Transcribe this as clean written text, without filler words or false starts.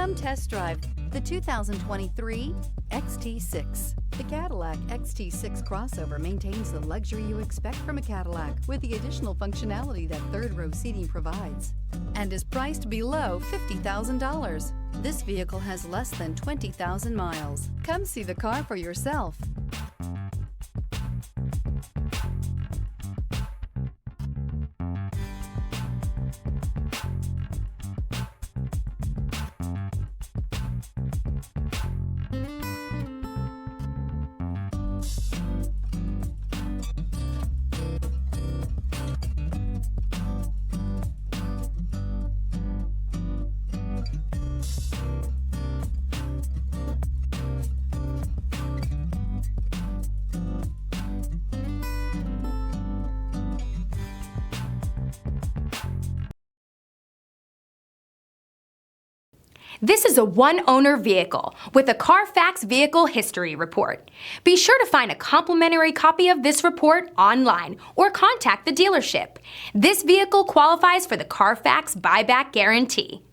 Come test drive the 2023 XT6. The Cadillac XT6 crossover maintains the luxury you expect from a Cadillac with the additional functionality that third-row seating provides, and is priced below $50,000. This vehicle has less than 20,000 miles. Come see the car for yourself. This is a one-owner vehicle with a Carfax Vehicle History Report. Be sure to find a complimentary copy of this report online or contact the dealership. This vehicle qualifies for the Carfax Buyback Guarantee.